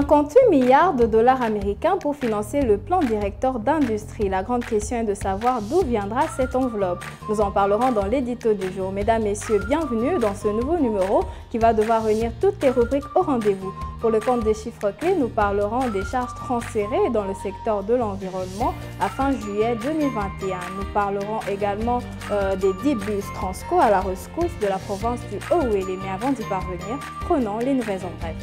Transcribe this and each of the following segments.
58 milliards de dollars américains pour financer le plan directeur d'industrie. La grande question est de savoir d'où viendra cette enveloppe. Nous en parlerons dans l'édito du jour. Mesdames, Messieurs, bienvenue dans ce nouveau numéro qui va devoir réunir toutes les rubriques au rendez-vous. Pour le compte des chiffres clés, nous parlerons des charges transférées dans le secteur de l'environnement à fin juillet 2021. Nous parlerons également des 10 bus Transco à la rescousse de la province du Haut-Uélé. Mais avant d'y parvenir, prenons les nouvelles en bref.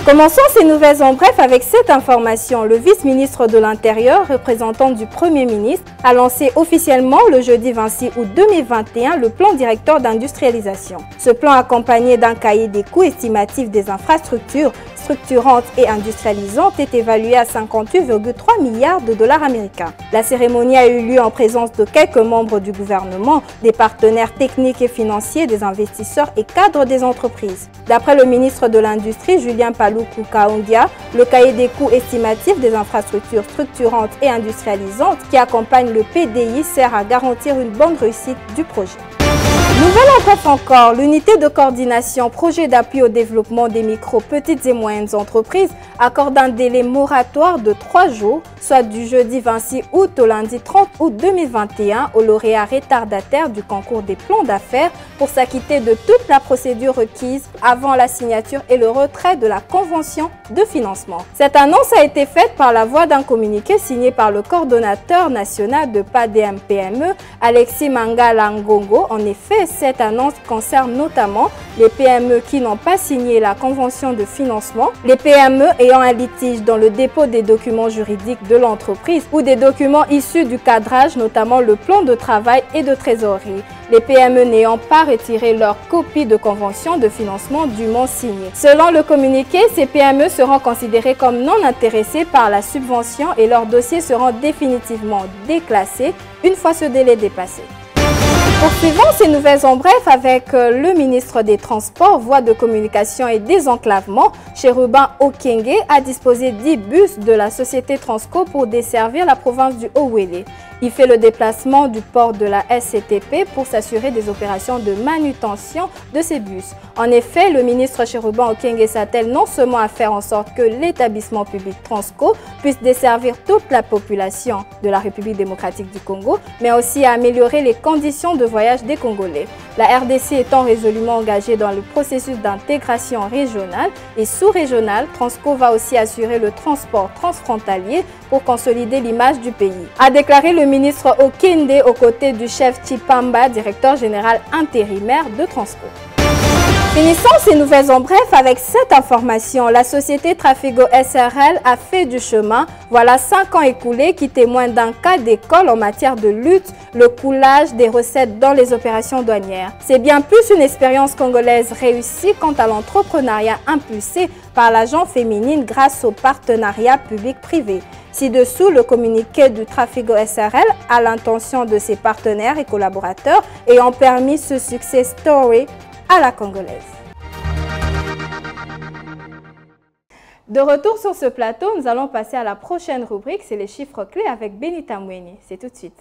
Commençons ces nouvelles en bref avec cette information. Le vice-ministre de l'Intérieur, représentant du Premier ministre, a lancé officiellement le jeudi 26 août 2021 le plan directeur d'industrialisation. Ce plan, accompagné d'un cahier des coûts estimatifs des infrastructures structurantes et industrialisantes, est évalué à 58,3 milliards de dollars américains. La cérémonie a eu lieu en présence de quelques membres du gouvernement, des partenaires techniques et financiers, des investisseurs et cadres des entreprises. D'après le ministre de l'Industrie, Julien Paluku Kaongia, le cahier des coûts estimatifs des infrastructures structurantes et industrialisantes qui accompagne le PDI sert à garantir une bonne réussite du projet. Nouvelle en bref encore, l'unité de coordination projet d'appui au développement des micro, petites et moyennes entreprises accorde un délai moratoire de 3 jours, soit du jeudi 26 août au lundi 30 août 2021 aux lauréats retardataires du concours des plans d'affaires pour s'acquitter de toute la procédure requise avant la signature et le retrait de la convention de financement. Cette annonce a été faite par la voie d'un communiqué signé par le coordonnateur national de PADM-PME, Alexis Mangala-Ngongo. En effet, cette annonce concerne notamment les PME qui n'ont pas signé la convention de financement, les PME ayant un litige dans le dépôt des documents juridiques de l'entreprise ou des documents issus du cadrage, notamment le plan de travail et de trésorerie, les PME n'ayant pas retiré leur copie de convention de financement dûment signée. Selon le communiqué, ces PME seront considérées comme non intéressées par la subvention et leurs dossiers seront définitivement déclassés une fois ce délai dépassé. Poursuivons ces nouvelles en bref avec le ministre des Transports, Voies de communication et désenclavement, Cherubin Okenge, a disposé 10 bus de la société Transco pour desservir la province du Haut-Uélé. Il fait le déplacement du port de la SCTP pour s'assurer des opérations de manutention de ces bus. En effet, le ministre Cherubin Okenge s'attelle non seulement à faire en sorte que l'établissement public Transco puisse desservir toute la population de la République démocratique du Congo, mais aussi à améliorer les conditions de voyage des Congolais. La RDC étant résolument engagée dans le processus d'intégration régionale et sous-régionale, Transco va aussi assurer le transport transfrontalier pour consolider l'image du pays, a déclaré le ministre Okende aux côtés du chef Chipamba, directeur général intérimaire de Transco. Finissons ces nouvelles en bref avec cette information. La société Trafigo SRL a fait du chemin. Voilà 5 ans écoulés qui témoignent d'un cas d'école en matière de lutte, le coulage des recettes dans les opérations douanières. C'est bien plus une expérience congolaise réussie quant à l'entrepreneuriat impulsé par l'agent féminine grâce au partenariat public-privé. Ci-dessous, le communiqué du Trafigo SRL à l'intention de ses partenaires et collaborateurs ayant permis ce success story à la congolaise. De retour sur ce plateau, nous allons passer à la prochaine rubrique, c'est les chiffres clés avec Benita Mweni. C'est tout de suite.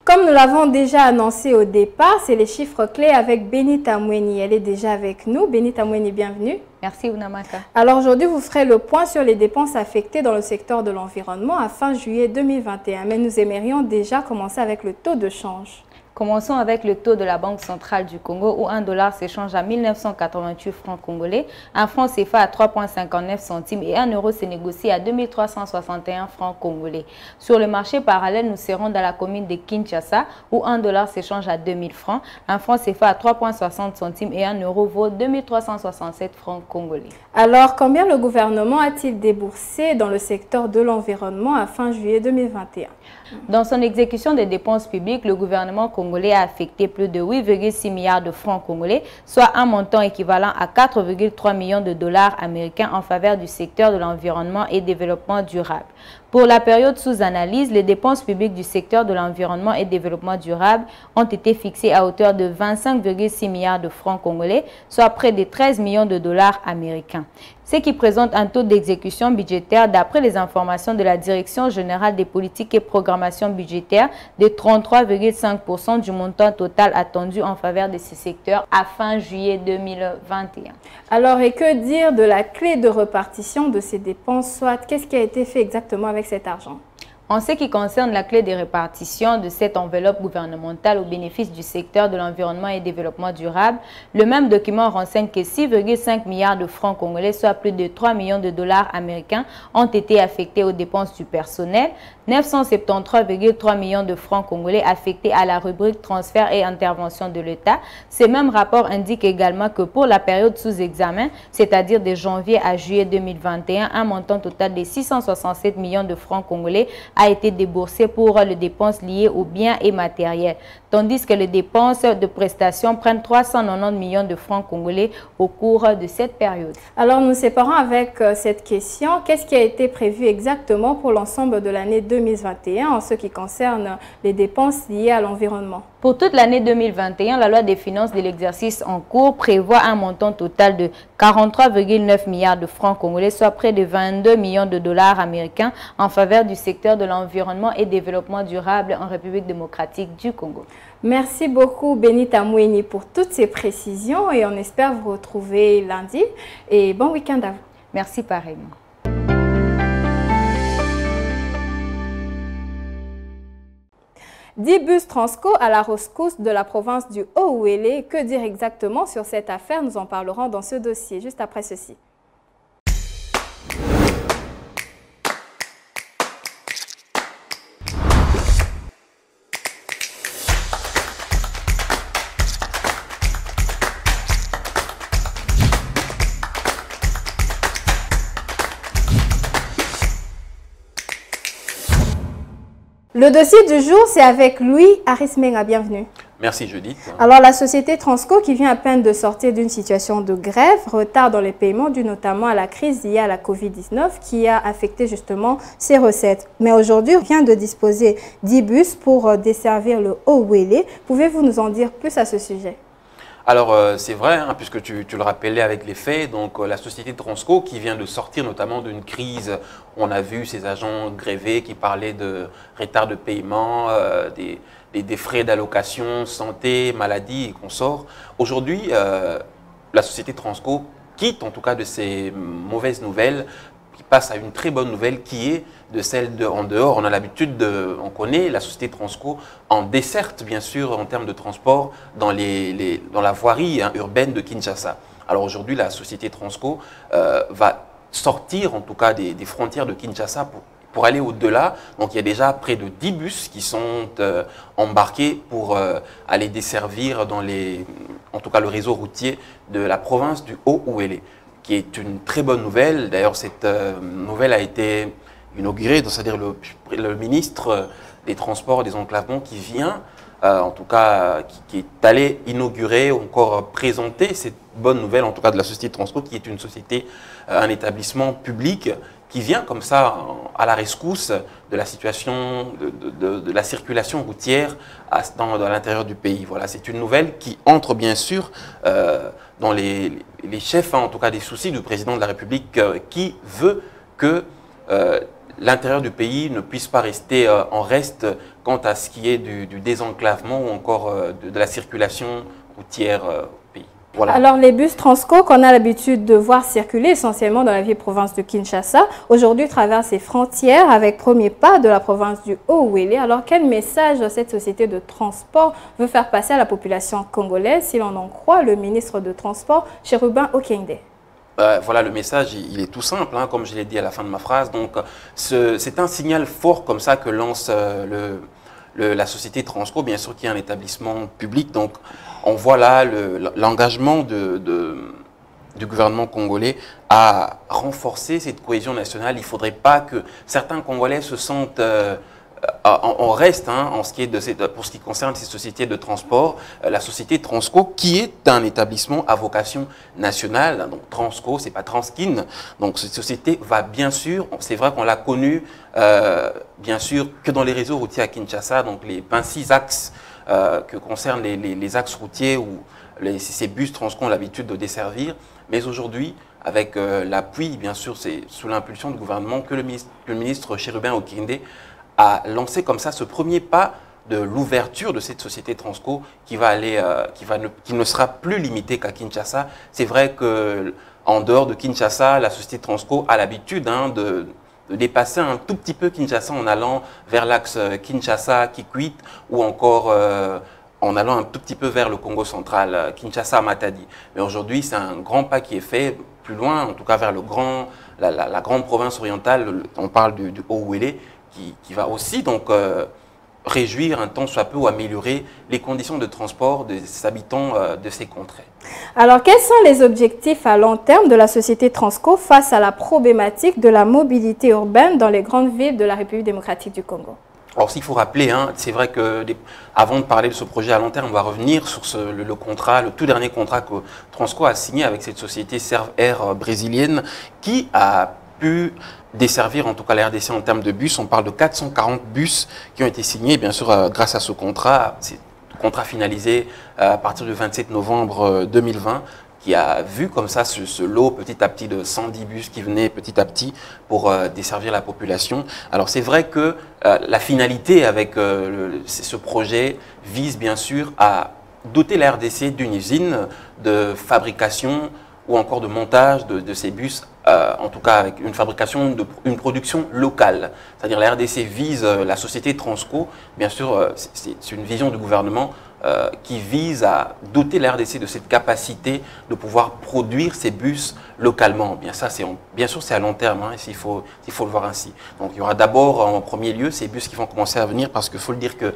Comme nous l'avons déjà annoncé au départ, c'est les chiffres clés avec Benita Mweni. Elle est déjà avec nous. Benita Mweni, bienvenue. Merci Ounamaka. Alors aujourd'hui, vous ferez le point sur les dépenses affectées dans le secteur de l'environnement à fin juillet 2021. Mais nous aimerions déjà commencer avec le taux de change. Commençons avec le taux de la Banque centrale du Congo où 1 dollar s'échange à 1988 francs congolais, un franc CFA à 3,59 centimes et 1 euro se négocie à 2361 francs congolais. Sur le marché parallèle, nous serons dans la commune de Kinshasa où 1 dollar s'échange à 2000 francs, un franc CFA à 3,60 centimes et 1 euro vaut 2367 francs congolais. Alors, combien le gouvernement a-t-il déboursé dans le secteur de l'environnement à fin juillet 2021? Dans son exécution des dépenses publiques, le gouvernement congolais congolais a affecté plus de 8,6 milliards de francs congolais, soit un montant équivalent à 4,3 millions de dollars américains en faveur du secteur de l'environnement et développement durable. Pour la période sous analyse, les dépenses publiques du secteur de l'environnement et développement durable ont été fixées à hauteur de 25,6 milliards de francs congolais, soit près de 13 millions de dollars américains. Ce qui présente un taux d'exécution budgétaire d'après les informations de la Direction générale des politiques et programmation budgétaire de 33,5% du montant total attendu en faveur de ce secteur à fin juillet 2021. Alors, et que dire de la clé de répartition de ces dépenses, soit qu'est-ce qui a été fait exactement avec cet argent? En ce qui concerne la clé de répartition de cette enveloppe gouvernementale au bénéfice du secteur de l'environnement et développement durable, le même document renseigne que 6,5 milliards de francs congolais, soit plus de 3 millions de dollars américains, ont été affectés aux dépenses du personnel, 973,3 millions de francs congolais affectés à la rubrique transfert et intervention de l'État. Ce même rapport indique également que pour la période sous examen, c'est-à-dire de janvier à juillet 2021, un montant total de 667 millions de francs congolais a été déboursé pour les dépenses liées aux biens et matériels, tandis que les dépenses de prestations prennent 390 millions de francs congolais au cours de cette période. Alors, nous séparons avec cette question. Qu'est-ce qui a été prévu exactement pour l'ensemble de l'année 2021 en ce qui concerne les dépenses liées à l'environnement? Pour toute l'année 2021, la loi des finances de l'exercice en cours prévoit un montant total de 43,9 milliards de francs congolais, soit près de 22 millions de dollars américains en faveur du secteur de l'environnement et développement durable en République démocratique du Congo. Merci beaucoup Benita Moueni pour toutes ces précisions et on espère vous retrouver lundi et bon week-end à vous. Merci pareillement. Dix bus Transco à la rescousse de la province du Haut-Ouélé. Que dire exactement sur cette affaire? Nous en parlerons dans ce dossier, juste après ceci. Le dossier du jour, c'est avec Louis Arismenga. Bienvenue. Merci Judith. Alors, la société Transco qui vient à peine de sortir d'une situation de grève, retard dans les paiements dû notamment à la crise liée à la Covid-19 qui a affecté justement ses recettes. Mais aujourd'hui, vient de disposer 10 bus pour desservir le Haut-Ouélé. Pouvez-vous nous en dire plus à ce sujet? Alors, c'est vrai, hein, puisque tu le rappelais avec les faits, donc la société Transco qui vient de sortir notamment d'une crise, on a vu ces agents grévés qui parlaient de retard de paiement, des frais d'allocation, santé, maladie et consorts. Aujourd'hui, la société Transco quitte en tout cas de ces mauvaises nouvelles, qui passe à une très bonne nouvelle qui est de celle de en dehors. On a l'habitude, on connaît la société Transco en desserte bien sûr en termes de transport dans la voirie urbaine de Kinshasa. Alors aujourd'hui la société Transco va sortir en tout cas des frontières de Kinshasa pour aller au-delà. Donc il y a déjà près de 10 bus qui sont embarqués pour aller desservir en tout cas le réseau routier de la province du Haut-Ouélé, qui est une très bonne nouvelle. D'ailleurs, cette nouvelle a été inaugurée, c'est-à-dire le ministre des Transports et des Enclavements qui vient, en tout cas, qui est allé inaugurer, encore présenter cette bonne nouvelle, en tout cas de la société Transco, qui est une société, un établissement public qui vient comme ça à la rescousse de la situation, de la circulation routière dans l'intérieur du pays. Voilà, c'est une nouvelle qui entre bien sûr dans les chefs, en tout cas des soucis du président de la République qui veut que l'intérieur du pays ne puisse pas rester en reste quant à ce qui est du désenclavement ou encore de la circulation routière au pays. Voilà. Alors, les bus Transco qu'on a l'habitude de voir circuler essentiellement dans la vieille province de Kinshasa, aujourd'hui traversent les frontières avec premier pas de la province du Haut-Ouélé. Alors, quel message cette société de transport veut faire passer à la population congolaise, si l'on en croit le ministre de Transport, Chérubin Okende? Voilà, le message, il est tout simple, hein, comme je l'ai dit à la fin de ma phrase. Donc, c'est un signal fort comme ça que lance la société Transco, bien sûr, qui est un établissement public. Donc, on voit là l'engagement du gouvernement congolais à renforcer cette cohésion nationale. Il ne faudrait pas que certains Congolais se sentent on reste, hein, pour ce qui concerne ces sociétés de transport, la société Transco, qui est un établissement à vocation nationale. Donc Transco, c'est pas Transkin. Donc cette société va bien sûr, c'est vrai qu'on l'a connue, bien sûr, que dans les réseaux routiers à Kinshasa, donc les 26 axes que concernent les axes routiers où ces bus Transco ont l'habitude de desservir. Mais aujourd'hui, avec l'appui, bien sûr, c'est sous l'impulsion du gouvernement que le ministre Chérubin Okinde a lancé comme ça ce premier pas de l'ouverture de cette société Transco qui ne sera plus limitée qu'à Kinshasa. C'est vrai qu'en dehors de Kinshasa, la société Transco a l'habitude de dépasser un tout petit peu Kinshasa en allant vers l'axe Kinshasa-Kikwit ou encore en allant un tout petit peu vers le Congo central, Kinshasa-Matadi. Mais aujourd'hui, c'est un grand pas qui est fait plus loin, en tout cas vers la grande province orientale, on parle du Haut-Ouélé, qui va aussi donc réjouir un tant soit peu ou améliorer les conditions de transport des habitants de ces contrées. Alors, quels sont les objectifs à long terme de la société Transco face à la problématique de la mobilité urbaine dans les grandes villes de la République démocratique du Congo? Alors, s'il faut rappeler, hein, c'est vrai que avant de parler de ce projet à long terme, on va revenir sur le contrat, le tout dernier contrat que Transco a signé avec cette société Servair brésilienne qui a pu desservir en tout cas la RDC en termes de bus. On parle de 440 bus qui ont été signés, bien sûr, grâce à ce contrat. C'est un contrat finalisé à partir du 27 novembre 2020 qui a vu comme ça ce lot petit à petit de 110 bus qui venaient petit à petit pour desservir la population. Alors c'est vrai que la finalité avec ce projet vise bien sûr à doter la RDC d'une usine de fabrication ou encore de montage de ces bus, en tout cas avec une fabrication, une production locale. C'est-à-dire la RDC vise la société Transco, bien sûr c'est une vision du gouvernement qui vise à doter la RDC de cette capacité de pouvoir produire ces bus localement. Bien sûr c'est à long terme, hein, il faut le voir ainsi. Donc il y aura d'abord en premier lieu ces bus qui vont commencer à venir parce qu'il faut le dire que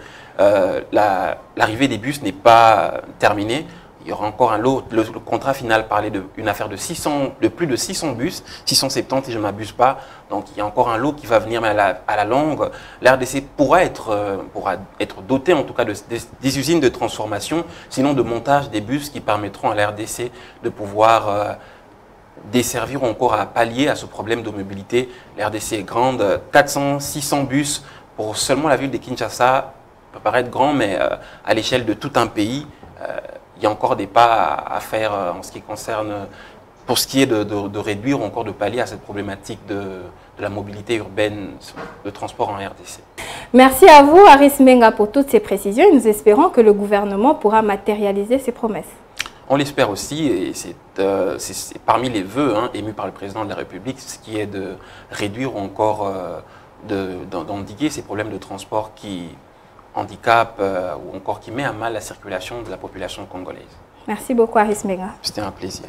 l'arrivée des bus n'est pas terminée. Il y aura encore un lot. Le contrat final parlait d'une affaire de plus de 600 bus, 670 si je ne m'abuse pas. Donc il y a encore un lot qui va venir, mais à la longue, l'RDC pourra être doté en tout cas des usines de transformation, sinon de montage des bus qui permettront à l'RDC de pouvoir desservir ou encore à pallier à ce problème de mobilité. L'RDC est grande, 400, 600 bus pour seulement la ville de Kinshasa, peut paraître grand, mais à l'échelle de tout un pays, il y a encore des pas à faire en ce qui concerne, pour ce qui est de réduire ou encore de pallier à cette problématique de la mobilité urbaine, de transport en RDC. Merci à vous, Aris Menga, pour toutes ces précisions. Nous espérons que le gouvernement pourra matérialiser ses promesses. On l'espère aussi, et c'est parmi les vœux émus par le président de la République, ce qui est de réduire ou encore d'endiguer ces problèmes de transport qui handicap ou encore qui met à mal la circulation de la population congolaise. Merci beaucoup, Aris Menga. C'était un plaisir.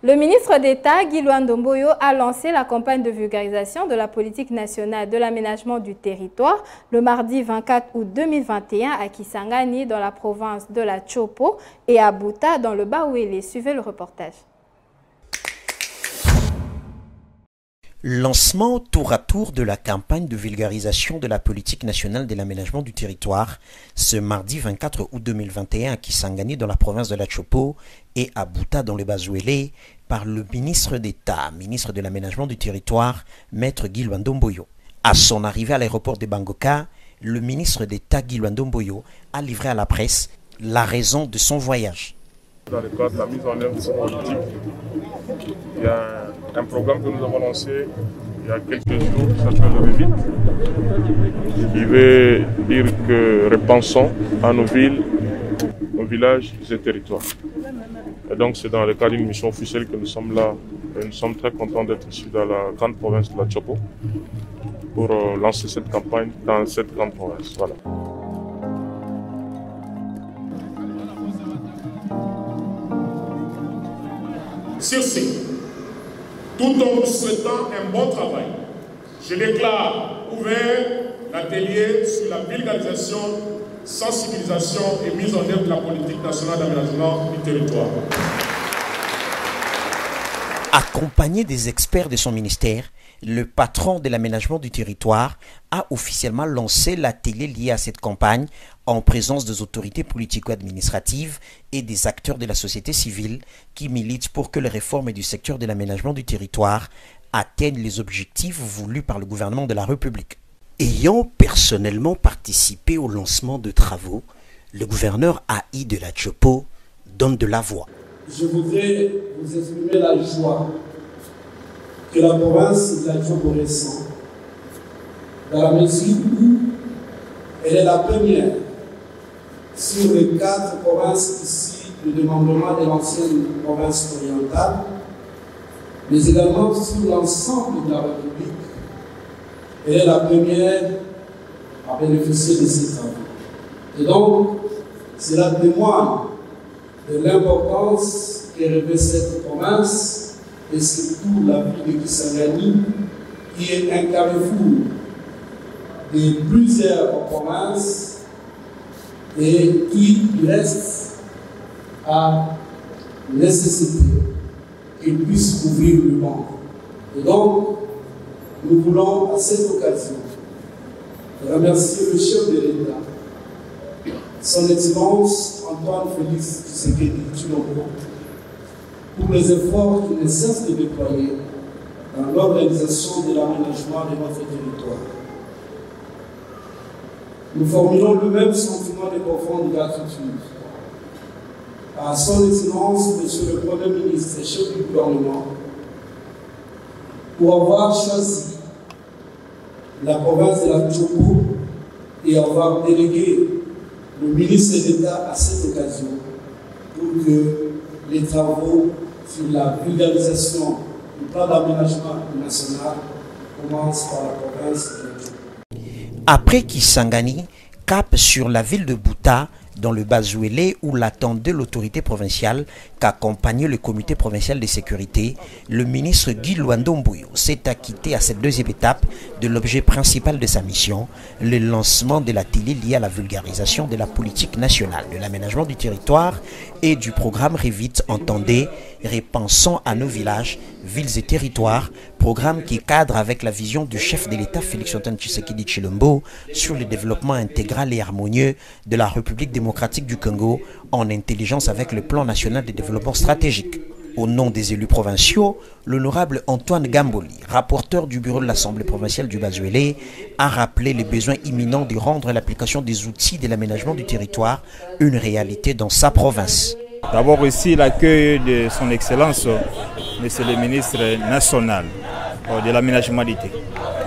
Le ministre d'État, Guy Luandomboyo, a lancé la campagne de vulgarisation de la politique nationale de l'aménagement du territoire le mardi 24 août 2021 à Kisangani, dans la province de la Chopo, et à Bouta, dans le Bas-Ouélé. Suivez le reportage. Lancement tour à tour de la campagne de vulgarisation de la politique nationale de l'aménagement du territoire ce mardi 24 août 2021 à Kisangani dans la province de la Chopo et à Bouta dans le Bas-Ouélé par le ministre d'État, ministre de l'aménagement du territoire, maître Guy Luandomboyo. À son arrivée à l'aéroport de Bangoka, le ministre d'État Guy Luandomboyo a livré à la presse la raison de son voyage. Dans le cadre de la mise en œuvre de cette politique, il y a un programme que nous avons lancé il y a quelques jours qui s'appelle le Revit, qui veut dire que repensons à nos villes, aux villages et territoires. Et donc c'est dans le cadre d'une mission officielle que nous sommes là. Et nous sommes très contents d'être ici dans la grande province de la Chopo pour lancer cette campagne dans cette grande province. Voilà. Sur ce, tout en vous souhaitant un bon travail, je déclare ouvert l'atelier sur la vulgarisation, sensibilisation et mise en œuvre de la politique nationale d'aménagement du territoire. Accompagné des experts de son ministère, le patron de l'aménagement du territoire a officiellement lancé l'atelier lié à cette campagne en présence des autorités politico-administratives et des acteurs de la société civile qui militent pour que les réformes du secteur de l'aménagement du territoire atteignent les objectifs voulus par le gouvernement de la République. Ayant personnellement participé au lancement de travaux, le gouverneur AI de la Tchopo donne de la voix. Je voudrais vous exprimer la joie que la province de la Tchopo ressent, dans la mesure où elle est la première sur les 4 provinces ici de démembrement de l'ancienne province orientale, mais également sur l'ensemble de la République. Elle est la première à bénéficier de ces travaux. Et donc, cela témoigne de l'importance que revêt cette province et surtout la ville de Kisangani, qui est un carrefour de plusieurs provinces et qui reste à nécessité qu'il puisse couvrir le monde. Et donc, nous voulons à cette occasion remercier le chef de l'État, son Excellence Antoine Félix Tshisekedi Tshilombo, pour les efforts qu'il ne cesse de déployer dans l'organisation de l'aménagement de notre territoire. Nous formulons le même sentiment de profonde gratitude à son Excellence, Monsieur le Premier ministre et chef du gouvernement, pour avoir choisi la province de la Tchopo et avoir délégué le ministre d'État à cette occasion pour que les travaux sur la vulgarisation du plan d'aménagement national commencent par la province de la Tchopo. Après Kisangani, cap sur la ville de Bouta, dans le Bazouélé, où l'attendait l'autorité provinciale qu'accompagnait le comité provincial de sécurité, le ministre Guy Luandomboyo s'est acquitté à cette deuxième étape de l'objet principal de sa mission, le lancement de l'atelier lié à la vulgarisation de la politique nationale de l'aménagement du territoire et du programme Revit, entendez, repensons à nos villages, villes et territoires, programme qui cadre avec la vision du chef de l'État Félix-Antoine Tshisekedi Tshilombo sur le développement intégral et harmonieux de la République démocratique du Congo en intelligence avec le plan national de développement stratégique. Au nom des élus provinciaux, l'honorable Antoine Gamboli, rapporteur du bureau de l'Assemblée provinciale du Bazouélé, a rappelé les besoins imminents de rendre l'application des outils de l'aménagement du territoire une réalité dans sa province. D'abord ici l'accueil de son Excellence, Monsieur le ministre national de l'aménagement du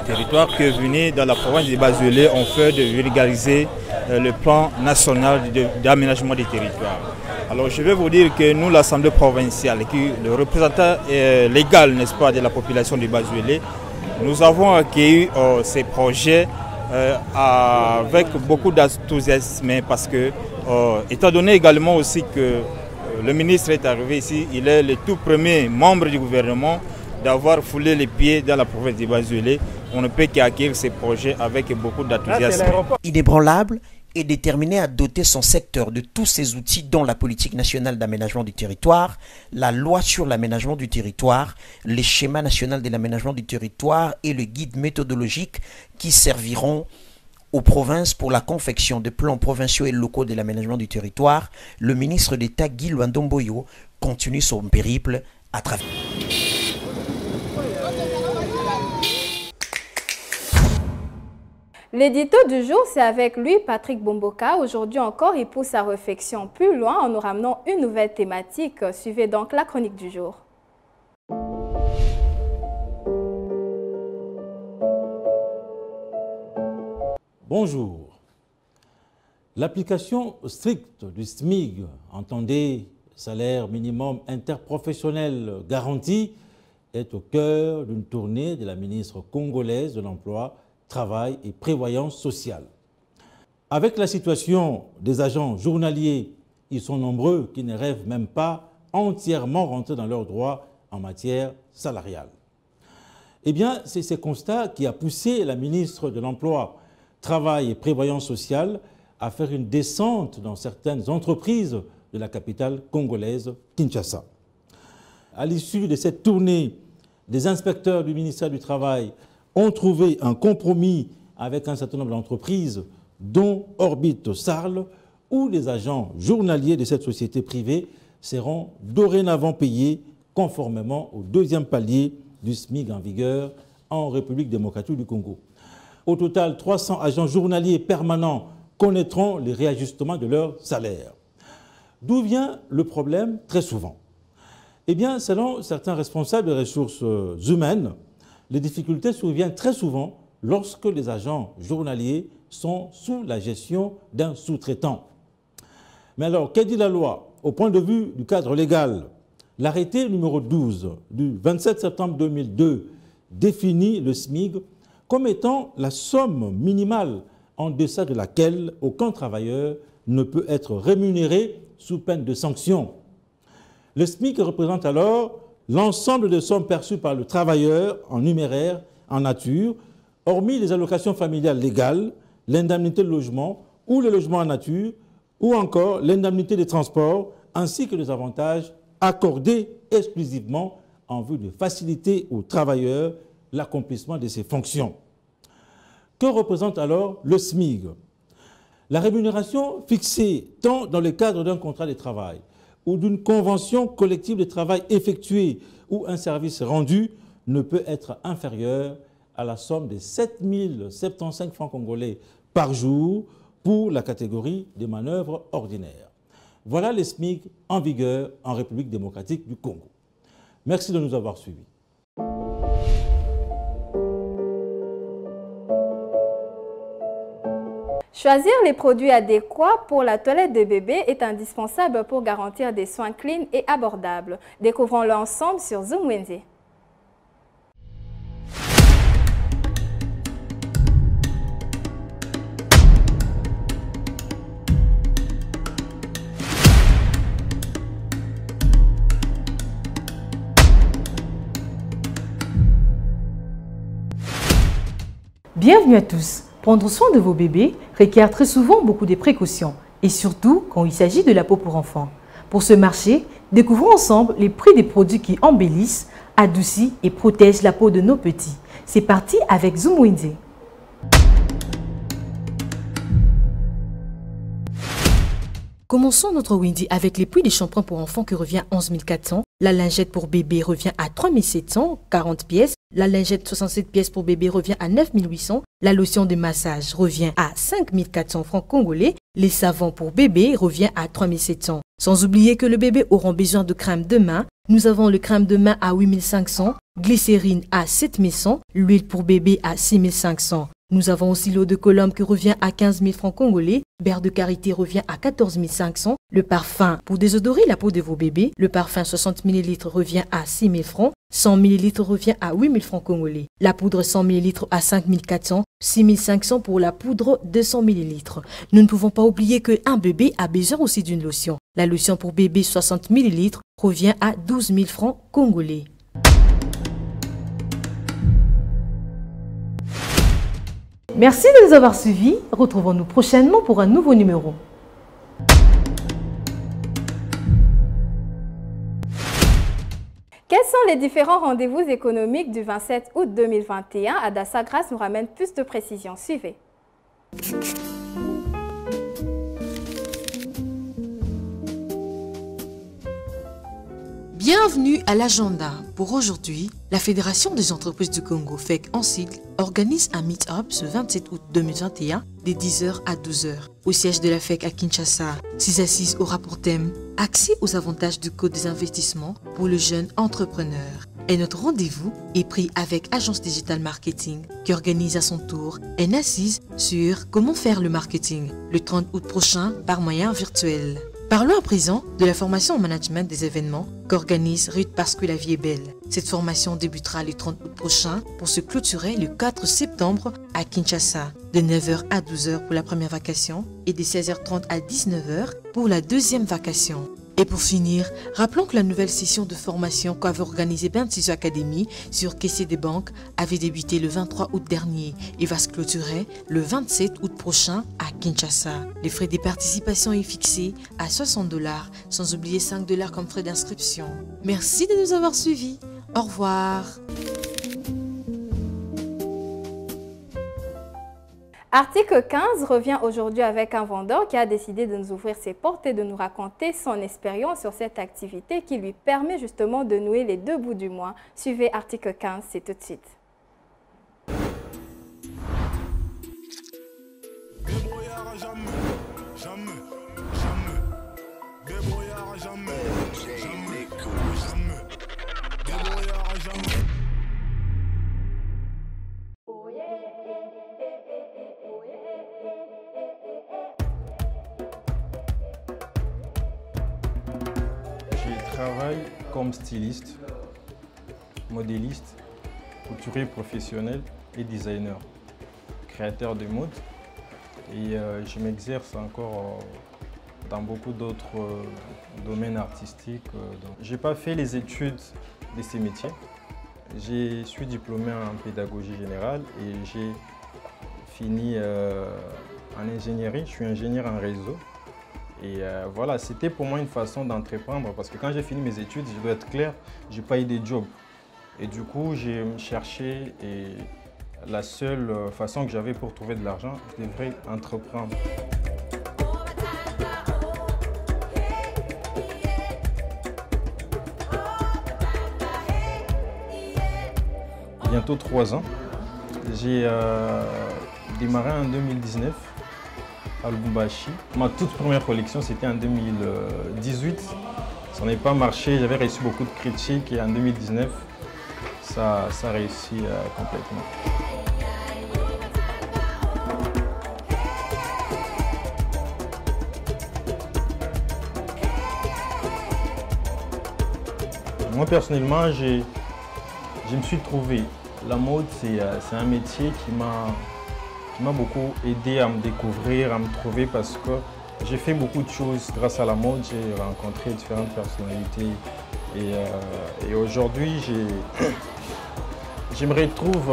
territoire qui est venu dans la province de Bazouélé en fait de vulgariser le plan national d'aménagement du territoire. Alors je vais vous dire que nous, l'Assemblée provinciale, qui est le représentant légal, n'est-ce pas, de la population du Bazouélé, nous avons accueilli ces projets avec beaucoup d'enthousiasme parce que, étant donné également aussi que le ministre est arrivé ici, il est le tout premier membre du gouvernement d'avoir foulé les pieds dans la province du Bazouélé. On ne peut qu'accueillir ces projets avec beaucoup d'enthousiasme. Inébranlable et déterminé à doter son secteur de tous ces outils dont la politique nationale d'aménagement du territoire, la loi sur l'aménagement du territoire, les schémas nationaux de l'aménagement du territoire et le guide méthodologique qui serviront aux provinces pour la confection de plans provinciaux et locaux de l'aménagement du territoire, le ministre d'État Guy Luandomboyo continue son périple à travers... L'édito du jour, c'est avec lui, Patrick Bomboka. Aujourd'hui encore, il pousse sa réflexion plus loin en nous ramenant une nouvelle thématique. Suivez donc la chronique du jour. Bonjour. L'application stricte du SMIG, entendez salaire minimum interprofessionnel garanti, est au cœur d'une tournée de la ministre congolaise de l'Emploi, Travail et Prévoyance sociale. Avec la situation des agents journaliers, ils sont nombreux qui ne rêvent même pas entièrement rentrer dans leurs droits en matière salariale. Eh bien, c'est ce constat qui a poussé la ministre de l'Emploi, Travail et Prévoyance sociale à faire une descente dans certaines entreprises de la capitale congolaise, Kinshasa. À l'issue de cette tournée des inspecteurs du ministère du Travail ont trouvé un compromis avec un certain nombre d'entreprises, dont Orbit Sarl, où les agents journaliers de cette société privée seront dorénavant payés conformément au deuxième palier du SMIC en vigueur en République démocratique du Congo. Au total, 300 agents journaliers permanents connaîtront les réajustements de leur salaire. D'où vient le problème très souvent? Eh bien, selon certains responsables des ressources humaines, les difficultés surviennent très souvent lorsque les agents journaliers sont sous la gestion d'un sous-traitant. Mais alors, qu'est dit la loi? Au point de vue du cadre légal, l'arrêté numéro 12 du 27 septembre 2002 définit le SMIC comme étant la somme minimale en deçà de laquelle aucun travailleur ne peut être rémunéré sous peine de sanction. Le SMIC représente alors l'ensemble des sommes perçues par le travailleur en numéraire, en nature, hormis les allocations familiales légales, l'indemnité de logement ou le logement en nature, ou encore l'indemnité des transports, ainsi que les avantages accordés exclusivement en vue de faciliter aux travailleurs l'accomplissement de ses fonctions. Que représente alors le SMIC? La rémunération fixée tant dans le cadre d'un contrat de travail ou d'une convention collective de travail effectuée ou un service rendu ne peut être inférieure à la somme de 7 075 francs congolais par jour pour la catégorie des manœuvres ordinaires. Voilà les SMIC en vigueur en République démocratique du Congo. Merci de nous avoir suivis. Choisir les produits adéquats pour la toilette de bébé est indispensable pour garantir des soins clean et abordables. Découvrons-le ensemble sur Zoom Wednesday. Bienvenue à tous. Prendre soin de vos bébés requiert très souvent beaucoup de précautions, et surtout quand il s'agit de la peau pour enfants. Pour ce marché, découvrons ensemble les prix des produits qui embellissent, adoucissent et protègent la peau de nos petits. C'est parti avec Zoom Wednesday. Commençons notre Wendy avec les prix des shampoings pour enfants qui revient à 11 400. La lingette pour bébé revient à 3 700, 40 pièces. La lingette 67 pièces pour bébé revient à 9 800. La lotion de massage revient à 5 400 francs congolais. Les savons pour bébé revient à 3 700. Sans oublier que le bébé aura besoin de crème de main. Nous avons le crème de main à 8 500, glycérine à 7 100, l'huile pour bébé à 6 500. Nous avons aussi l'eau de Colombe qui revient à 15 000 francs congolais, beurre de karité revient à 14 500, le parfum pour désodorer la peau de vos bébés, le parfum 60 ml revient à 6 000 francs, 100 ml revient à 8 000 francs congolais, la poudre 100 ml à 5 400, 6 500 pour la poudre 200 ml. Nous ne pouvons pas oublier qu'un bébé a besoin aussi d'une lotion. La lotion pour bébé 60 ml revient à 12 000 francs congolais. Merci de nous avoir suivis. Retrouvons-nous prochainement pour un nouveau numéro. Quels sont les différents rendez-vous économiques du 27 août 2021? Adassa Grace nous ramène plus de précisions. Suivez. Bienvenue à l'agenda. Pour aujourd'hui, la Fédération des entreprises du Congo, FEC en sigle, organise un meet-up ce 27 août 2021 de 10h à 12h au siège de la FEC à Kinshasa. Ces assises aura pour thème « Accès aux avantages du code des investissements pour le jeune entrepreneur ». Et notre rendez-vous est pris avec Agence Digital Marketing qui organise à son tour une assise sur comment faire le marketing le 30 août prochain par moyen virtuel. Parlons à présent de la formation en management des événements qu'organise Ruth parce que la vie est belle. Cette formation débutera le 30 août prochain pour se clôturer le 4 septembre à Kinshasa, de 9h à 12h pour la première vacation et de 16h30 à 19h pour la deuxième vacation. Et pour finir, rappelons que la nouvelle session de formation qu'avait organisée Bentiso Academy sur Caissier des banques avait débuté le 23 août dernier et va se clôturer le 27 août prochain à Kinshasa. Les frais de participation est fixé à $60, sans oublier $5 comme frais d'inscription. Merci de nous avoir suivis. Au revoir. Article 15 revient aujourd'hui avec un vendeur qui a décidé de nous ouvrir ses portes et de nous raconter son expérience sur cette activité qui lui permet justement de nouer les deux bouts du mois. Suivez Article 15, c'est tout de suite. Je travaille comme styliste, modéliste, couturier professionnel et designer, créateur de mode. Et je m'exerce encore dans beaucoup d'autres domaines artistiques. Je n'ai pas fait les études de ces métiers. Je suis diplômé en pédagogie générale et j'ai fini en ingénierie. Je suis ingénieur en réseau. Et voilà, c'était pour moi une façon d'entreprendre parce que quand j'ai fini mes études, je dois être clair, je n'ai pas eu de job. Et du coup, j'ai cherché et la seule façon que j'avais pour trouver de l'argent, je devrais entreprendre. Bientôt 3 ans. J'ai démarré en 2019 à Lubumbashi. Ma toute première collection, c'était en 2018. Ça n'a pas marché, j'avais reçu beaucoup de critiques et en 2019, ça a réussi complètement. Moi personnellement, je me suis trouvé. La mode, c'est un métier qui m'a beaucoup aidé à me découvrir, à me trouver parce que j'ai fait beaucoup de choses grâce à la mode. J'ai rencontré différentes personnalités et aujourd'hui, je me retrouve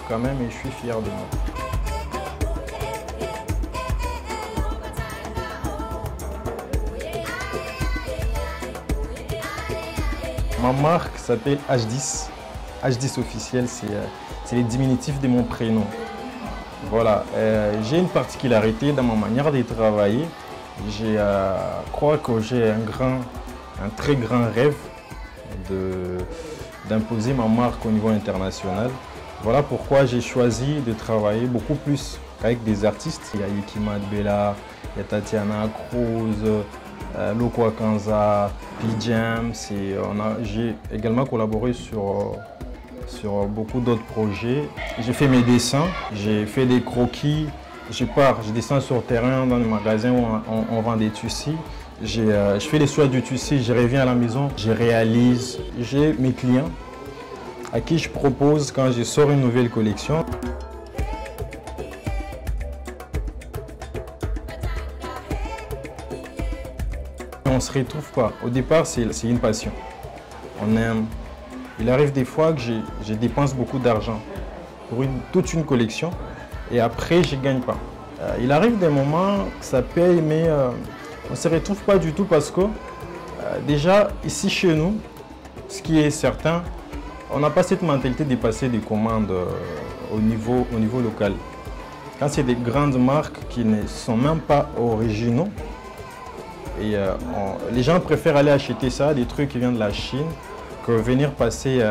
quand même et je suis fier de moi. Ma marque s'appelle H10. H10 officiel, c'est les diminutifs de mon prénom. Voilà, j'ai une particularité dans ma manière de travailler. Je crois que j'ai un très grand rêve d'imposer ma marque au niveau international. Voilà pourquoi j'ai choisi de travailler beaucoup plus qu'avec des artistes. Il y a Yekima Bella, il y a Tatiana Cruz, Lokwa Kanza, P-Jam. J'ai également collaboré sur beaucoup d'autres projets. J'ai fait mes dessins, j'ai fait des croquis. Je descends sur terrain dans les magasins où on vend des tissus. Je fais les choix du tissu, je reviens à la maison, je réalise. J'ai mes clients à qui je propose quand je sors une nouvelle collection. On ne se retrouve pas. Au départ, c'est une passion. On aime. Il arrive des fois que je dépense beaucoup d'argent pour toute une collection et après, je ne gagne pas. Il arrive des moments que ça paye, mais on ne se retrouve pas du tout parce que déjà, ici chez nous, ce qui est certain, on n'a pas cette mentalité de passer des commandes au niveau local. Quand c'est des grandes marques qui ne sont même pas originaux, et les gens préfèrent aller acheter ça, des trucs qui viennent de la Chine, que venir passer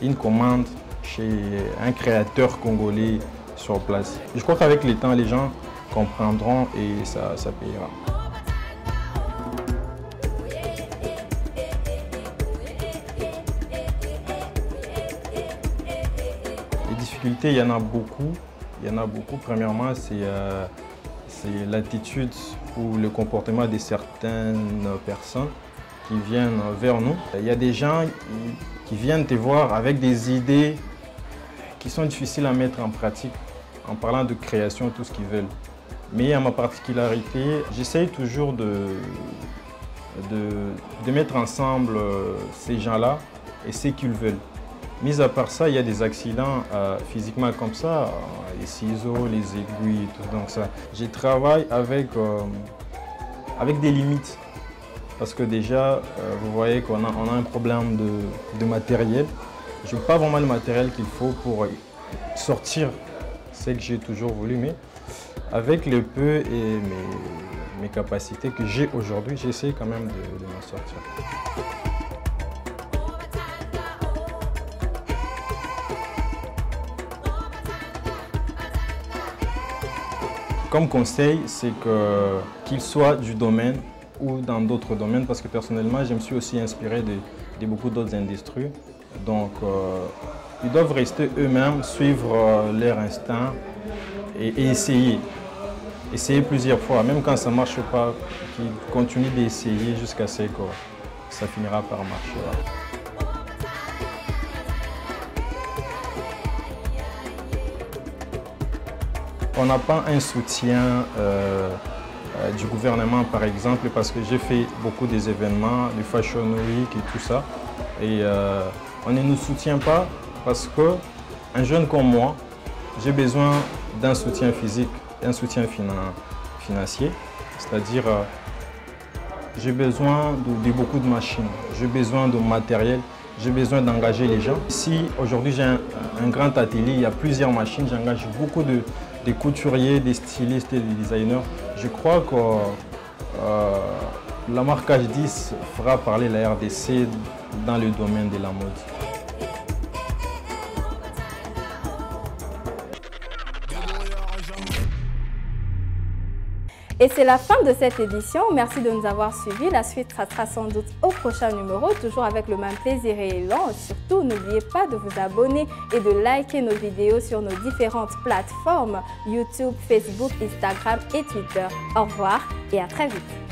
une commande chez un créateur congolais sur place. Je crois qu'avec le temps, les gens comprendront et ça payera. Les difficultés, il y en a beaucoup. Premièrement, c'est l'attitude ou le comportement de certaines personnes qui viennent vers nous. Il y a des gens qui viennent te voir avec des idées qui sont difficiles à mettre en pratique en parlant de création, tout ce qu'ils veulent. Mais à ma particularité, j'essaye toujours de mettre ensemble ces gens-là et ce qu'ils veulent. Mis à part ça, il y a des accidents physiquement comme ça, les ciseaux, les aiguilles, tout donc ça. Je travaille avec des limites. Parce que déjà, vous voyez qu'on a un problème de matériel. Je n'ai pas vraiment le matériel qu'il faut pour sortir ce que j'ai toujours voulu, mais avec le peu et mes capacités que j'ai aujourd'hui, j'essaie quand même de m'en sortir. Comme conseil, c'est qu'il soit du domaine ou dans d'autres domaines, parce que personnellement, je me suis aussi inspiré de beaucoup d'autres industries. Donc, ils doivent rester eux-mêmes, suivre leur instinct et essayer. Essayer plusieurs fois, même quand ça ne marche pas, qu'ils continuent d'essayer jusqu'à ce que ça finira par marcher. On n'a pas un soutien du gouvernement, par exemple, parce que j'ai fait beaucoup des événements, du Fashion Week et tout ça. Et on ne nous soutient pas parce qu'un jeune comme moi, j'ai besoin d'un soutien physique, d'un soutien financier. C'est-à-dire, j'ai besoin de beaucoup de machines, j'ai besoin de matériel, j'ai besoin d'engager les gens. Si aujourd'hui j'ai un grand atelier, il y a plusieurs machines, j'engage beaucoup de couturiers, des stylistes et des designers. Je crois que la marque H10 fera parler la RDC dans le domaine de la mode. Et c'est la fin de cette édition. Merci de nous avoir suivis. La suite sera sans doute au prochain numéro, toujours avec le même plaisir et élan. Surtout, n'oubliez pas de vous abonner et de liker nos vidéos sur nos différentes plateformes YouTube, Facebook, Instagram et Twitter. Au revoir et à très vite.